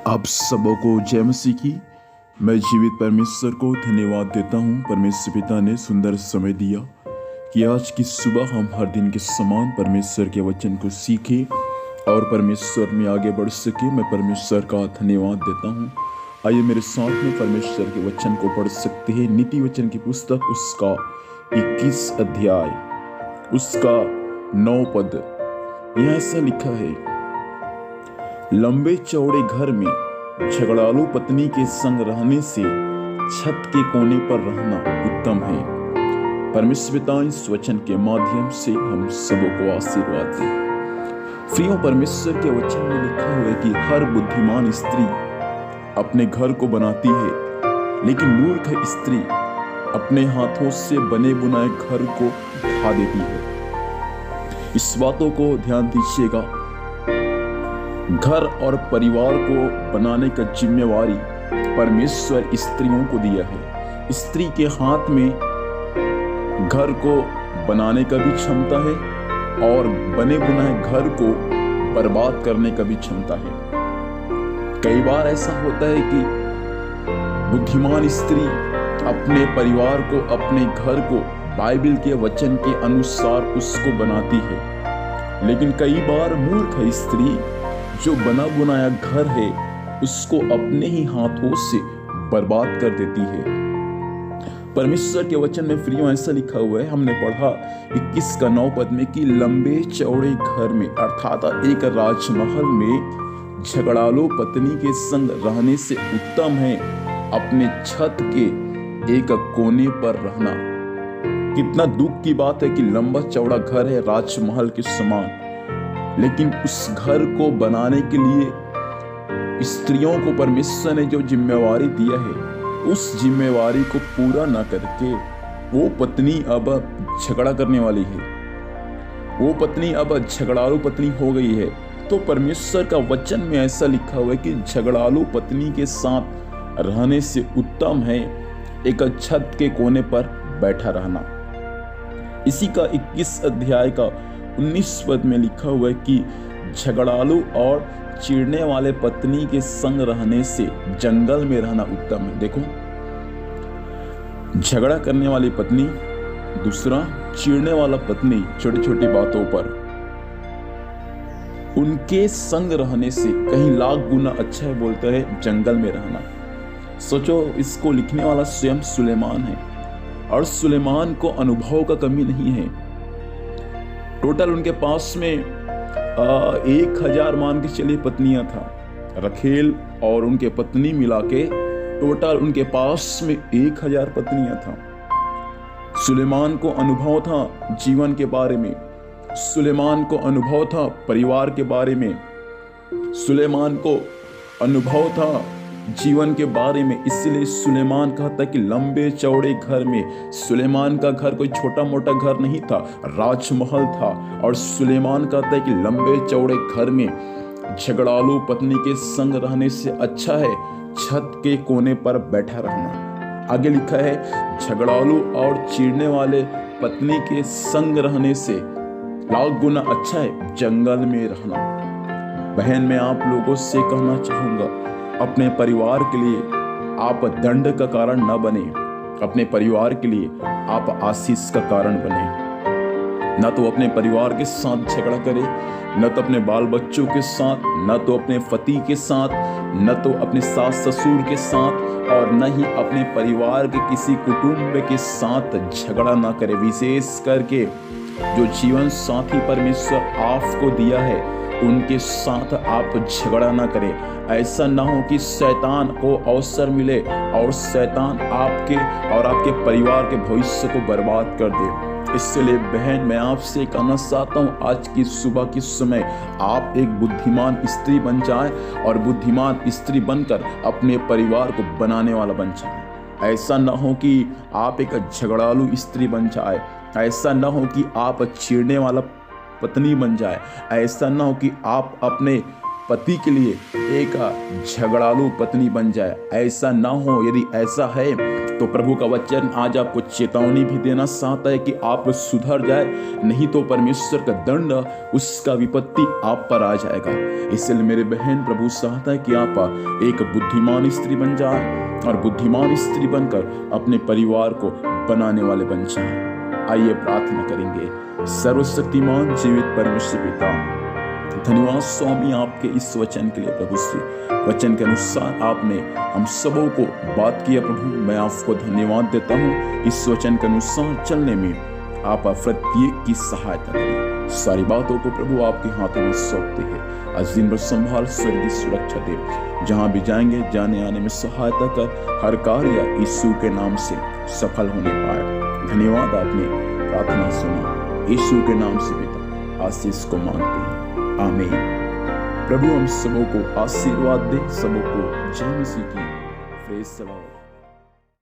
आप सबों को जय मसीह की। मैं जीवित परमेश्वर को धन्यवाद देता हूँ। परमेश्वर पिता ने सुंदर समय दिया कि आज की सुबह हम हर दिन के समान परमेश्वर के वचन को सीखें और परमेश्वर में आगे बढ़ सके। मैं परमेश्वर का धन्यवाद देता हूँ। आइए मेरे साथ में परमेश्वर के वचन को पढ़ सकते हैं। नीति वचन की पुस्तक उसका 21 अध्याय उसका 9 पद। यहाँ ऐसा लिखा है, लंबे चौड़े घर में झगड़ालू पत्नी के संग रहने से छत के कोने पर रहना उत्तम है। परमेश्वर पिता इस वचन के माध्यम से हम सबों को आशीर्वाद दे। प्रियों, परमेश्वर के वचन में लिखा हुआ है कि हर बुद्धिमान स्त्री अपने घर को बनाती है, लेकिन मूर्ख स्त्री अपने हाथों से बने बुनाए घर को ढा देती है। इस बातों को ध्यान दीजिएगा। घर और परिवार को बनाने का जिम्मेवारी परमेश्वर स्त्रियों को दिया है। स्त्री के हाथ में घर को बनाने का भी क्षमता है और बने बुनाए घर को बर्बाद करने का भी क्षमता है। कई बार ऐसा होता है कि बुद्धिमान स्त्री अपने परिवार को, अपने घर को बाइबल के वचन के अनुसार उसको बनाती है, लेकिन कई बार मूर्ख स्त्री जो बना बुनाया घर है उसको अपने ही हाथों से बर्बाद कर देती है। परमेश्वर के वचन में प्रियों ऐसा लिखा हुआ है, हमने पढ़ा 21 का 9 पद में कि लंबे चौड़े घर में अर्थात एक राजमहल में झगड़ालू पत्नी के संग रहने से उत्तम है अपने छत के एक कोने पर रहना। कितना दुख की बात है कि लंबा चौड़ा घर है राजमहल के समान, लेकिन उस घर को बनाने के लिए स्त्रियों को परमेश्वर ने जो जिम्मेवारी दिया है, उस जिम्मेवारी को पूरा न करके वो पत्नी अब झगड़ा करने वाली है। वो पत्नी अब झगड़ालू पत्नी हो गई है। तो परमेश्वर का वचन में ऐसा लिखा हुआ है कि झगड़ालू पत्नी के साथ रहने से उत्तम है एक छत के कोने पर बैठा रहना। इसी का 21 अध्याय का 19 पद में लिखा हुआ है कि झगड़ालू और चिढ़ने वाले पत्नी के संग रहने से जंगल में रहना उत्तम है। देखो, झगड़ा करने वाली पत्नी, दूसरा चिढ़ने वाला पत्नी छोटी छोटी बातों पर, उनके संग रहने से कहीं लाख गुना अच्छा है बोलता है जंगल में रहना। सोचो, इसको लिखने वाला स्वयं सुलेमान है और सुलेमान को अनुभव का कमी नहीं है। टोटल उनके पास में 1000 मान के चलिए पत्नियां था। रखेल और उनके पत्नी मिला के टोटल उनके पास में 1000 पत्नियां था। सुलेमान को अनुभव था जीवन के बारे में, सुलेमान को अनुभव था परिवार के बारे में, सुलेमान को अनुभव था जीवन के बारे में। इसलिए सुलेमान कहता कि लंबे चौड़े घर में, सुलेमान का घर कोई छोटा मोटा घर नहीं था, राजमहल था। और सुलेमान कहता है कि लंबे चौड़े घर में झगड़ालू पत्नी के संग रहने से अच्छा है छत के कोने पर बैठा रहना। आगे लिखा है, झगड़ालू और चिढ़ने वाले पत्नी के संग रहने से लाख गुना अच्छा है जंगल में रहना। बहन, मैं आप लोगों से कहना चाहूंगा, अपने परिवार के लिए आप दंड का कारण न बने, अपने परिवार के लिए आप आशीष का कारण बने। न तो अपने परिवार के साथ झगड़ा करे, न तो अपने बाल बच्चों के साथ, न तो अपने पति के साथ, न तो अपने सास ससुर के साथ, और न ही अपने परिवार के किसी कुटुंब के साथ झगड़ा न करे। विशेष करके जो जीवन साथी परमेश्वर आपको दिया है उनके साथ आप झगड़ा ना करें। ऐसा ना हो कि शैतान को अवसर मिले और शैतान आपके और आपके परिवार के भविष्य को बर्बाद कर दे। इसलिए बहन, मैं आपसे कहना चाहता हूँ, आज की सुबह के समय आप एक बुद्धिमान स्त्री बन जाए और बुद्धिमान स्त्री बनकर अपने परिवार को बनाने वाला बन जाए। ऐसा ना हो कि आप एक झगड़ालू स्त्री बन जाए, ऐसा ना हो कि आप चिढ़ने वाला पत्नी बन जाए, ऐसा ना हो कि आप अपने पति के लिए एक झगड़ालू पत्नी बन जाए। ऐसा ना हो। यदि ऐसा है तो प्रभु का वचन आज आपको चेतावनी भी देना चाहता है कि आप सुधर जाए, नहीं तो परमेश्वर का दंड, उसका विपत्ति आप पर आ जाएगा। इसलिए मेरे बहन, प्रभु चाहता है कि आप एक बुद्धिमान स्त्री बन जाए और बुद्धिमान स्त्री बनकर अपने परिवार को बनाने वाले बन जाए। आइए प्रार्थना करेंगे। सर्वशक्तिमान जीवित परमेश्वर पिता, धन्यवाद स्वामी आपके इस वचन के लिए। प्रभु से वचन के अनुसार आपने हम सबों को बात किया। प्रभु मैं आपको धन्यवाद देता हूँ। इस वचन के अनुसार चलने में आप प्रत्येक की सहायता करें। सारी बातों को प्रभु आपके हाथों में सौंपते हैं। आज दिन भर संभाल, स्वर्गीय सुरक्षा दे। जहाँ भी जाएंगे जाने आने में सहायता कर। हर कार्य यीशु के नाम से सफल होने पाए। धन्यवाद, आपने प्रार्थना सुना। यीशु के नाम से पिता आशीष को मांगते हैं। आमीन। प्रभु हम सबों को आशीर्वाद दे, सबों को जय मसीह की प्रेज़ द लॉर्ड।